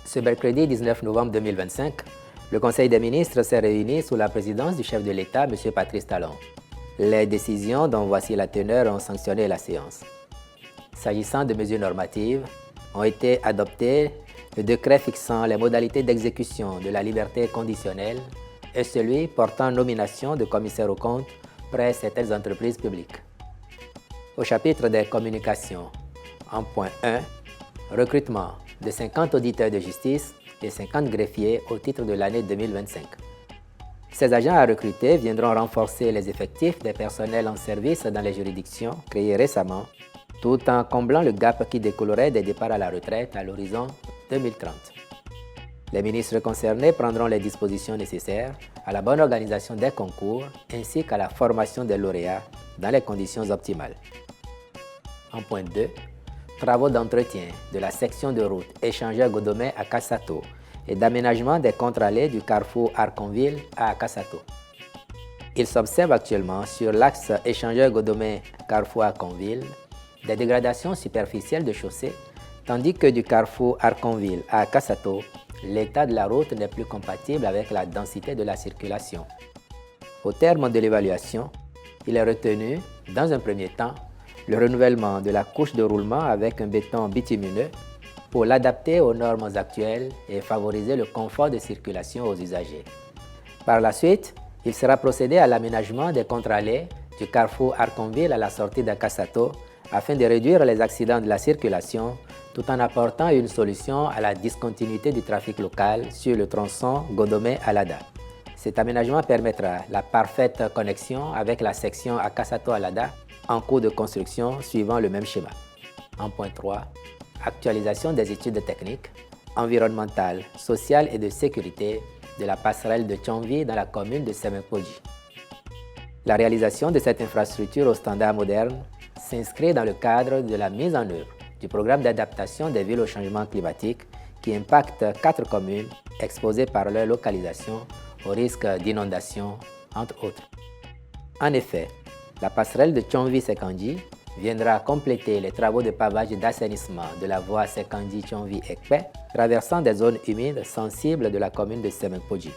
Ce mercredi 19 novembre 2025, le Conseil des ministres s'est réuni sous la présidence du chef de l'État, M. Patrice Talon. Les décisions dont voici la teneur ont sanctionné la séance. S'agissant de mesures normatives, ont été adoptés le décret fixant les modalités d'exécution de la liberté conditionnelle et celui portant nomination de commissaires aux comptes près certaines entreprises publiques. Au chapitre des communications, en point 1, recrutement de 50 auditeurs de justice et 50 greffiers au titre de l'année 2025. Ces agents à recruter viendront renforcer les effectifs des personnels en service dans les juridictions créées récemment, tout en comblant le gap qui découlerait des départs à la retraite à l'horizon 2030. Les ministres concernés prendront les dispositions nécessaires à la bonne organisation des concours ainsi qu'à la formation des lauréats dans les conditions optimales. En point 2, travaux d'entretien de la section de route Échangeur-Godomé à Kassato et d'aménagement des contre-allées du carrefour Arconville à Kassato. Il s'observe actuellement sur l'axe Échangeur-Godomé-Carrefour Arconville des dégradations superficielles de chaussée, tandis que du carrefour Arconville à Kassato, l'état de la route n'est plus compatible avec la densité de la circulation. Au terme de l'évaluation, il est retenu, dans un premier temps, le renouvellement de la couche de roulement avec un béton bitumineux pour l'adapter aux normes actuelles et favoriser le confort de circulation aux usagers. Par la suite, il sera procédé à l'aménagement des contre-allées du carrefour Arconville à la sortie d'Akassato afin de réduire les accidents de la circulation tout en apportant une solution à la discontinuité du trafic local sur le tronçon Godomé-Alada. Cet aménagement permettra la parfaite connexion avec la section Akassato-Alada en cours de construction suivant le même schéma. En point 3, actualisation des études techniques, environnementales, sociales et de sécurité de la passerelle de Tchonvi dans la commune de Semenkoji. La réalisation de cette infrastructure aux standards modernes s'inscrit dans le cadre de la mise en œuvre du programme d'adaptation des villes au changement climatique qui impacte 4 communes exposées par leur localisation au risque d'inondation, entre autres. En effet, la passerelle de Tchonvi-Sekandji viendra compléter les travaux de pavage et d'assainissement de la voie Sekandji-Tchonvi-Ekpe, traversant des zones humides sensibles de la commune de Semenkoji.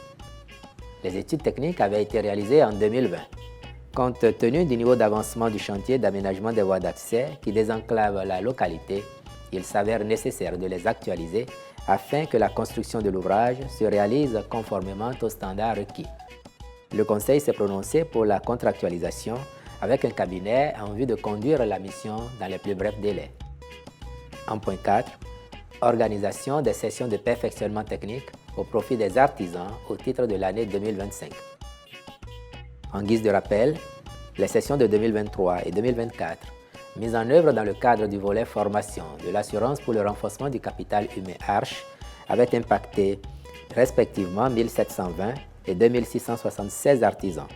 Les études techniques avaient été réalisées en 2020. Compte tenu du niveau d'avancement du chantier d'aménagement des voies d'accès qui désenclave la localité, il s'avère nécessaire de les actualiser afin que la construction de l'ouvrage se réalise conformément aux standards requis. Le Conseil s'est prononcé pour la contractualisation avec un cabinet en vue de conduire la mission dans les plus brefs délais. En point 4, organisation des sessions de perfectionnement technique au profit des artisans au titre de l'année 2025. En guise de rappel, les sessions de 2023 et 2024, mises en œuvre dans le cadre du volet formation de l'assurance pour le renforcement du capital humain ARCH, avaient impacté respectivement 1720 et 2676 artisans.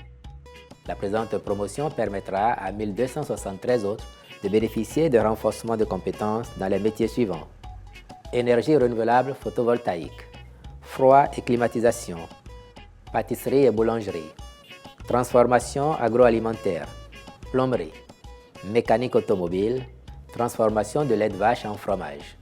La présente promotion permettra à 1273 autres de bénéficier de renforcement de compétences dans les métiers suivants: énergie renouvelable photovoltaïque, froid et climatisation, pâtisserie et boulangerie, transformation agroalimentaire, plomberie, mécanique automobile, transformation de lait de vache en fromage.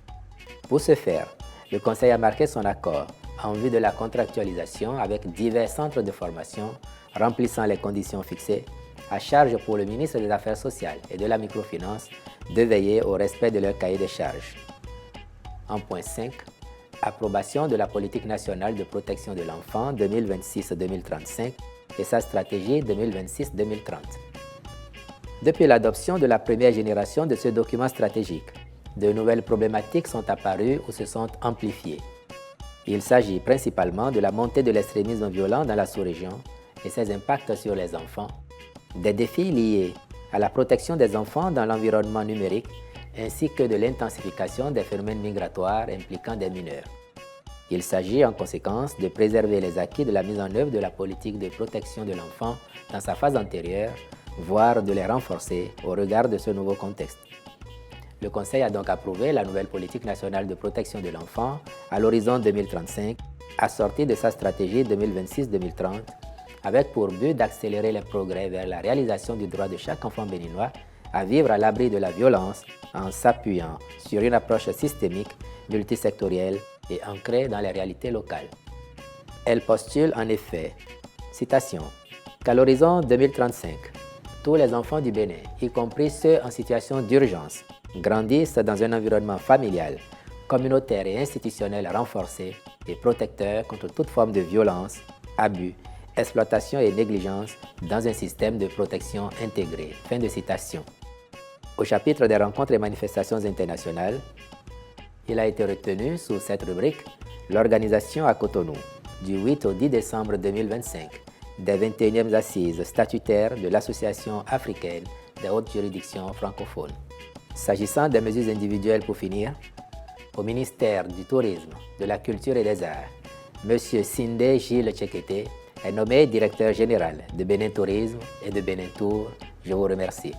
Pour ce faire, le Conseil a marqué son accord en vue de la contractualisation avec divers centres de formation remplissant les conditions fixées, à charge pour le ministre des Affaires sociales et de la microfinance de veiller au respect de leur cahier de charges. En point 5, approbation de la politique nationale de protection de l'enfant 2026-2035 et sa stratégie 2026-2030. Depuis l'adoption de la première génération de ce document stratégique, de nouvelles problématiques sont apparues ou se sont amplifiées. Il s'agit principalement de la montée de l'extrémisme violent dans la sous-région et ses impacts sur les enfants, des défis liés à la protection des enfants dans l'environnement numérique ainsi que de l'intensification des phénomènes migratoires impliquant des mineurs. Il s'agit en conséquence de préserver les acquis de la mise en œuvre de la politique de protection de l'enfant dans sa phase antérieure, voire de les renforcer au regard de ce nouveau contexte. Le Conseil a donc approuvé la nouvelle politique nationale de protection de l'enfant à l'horizon 2035, assortie de sa stratégie 2026-2030, avec pour but d'accélérer les progrès vers la réalisation du droit de chaque enfant béninois à vivre à l'abri de la violence en s'appuyant sur une approche systémique, multisectorielle et ancrée dans les réalités locales. Elle postule en effet, citation, qu'à l'horizon 2035, tous les enfants du Bénin, y compris ceux en situation d'urgence, grandissent dans un environnement familial, communautaire et institutionnel renforcé et protecteur contre toute forme de violence, abus, exploitation et négligence dans un système de protection intégré. Fin de citation. Au chapitre des rencontres et manifestations internationales, il a été retenu sous cette rubrique l'organisation à Cotonou, du 8 au 10 décembre 2025, des 21e assises statutaires de l'Association africaine des hautes juridictions francophones. S'agissant des mesures individuelles pour finir, au ministère du Tourisme, de la Culture et des Arts, M. Sindé Gilles Tchekete est nommé directeur général de Bénin Tourisme et de Bénin Tour. Je vous remercie.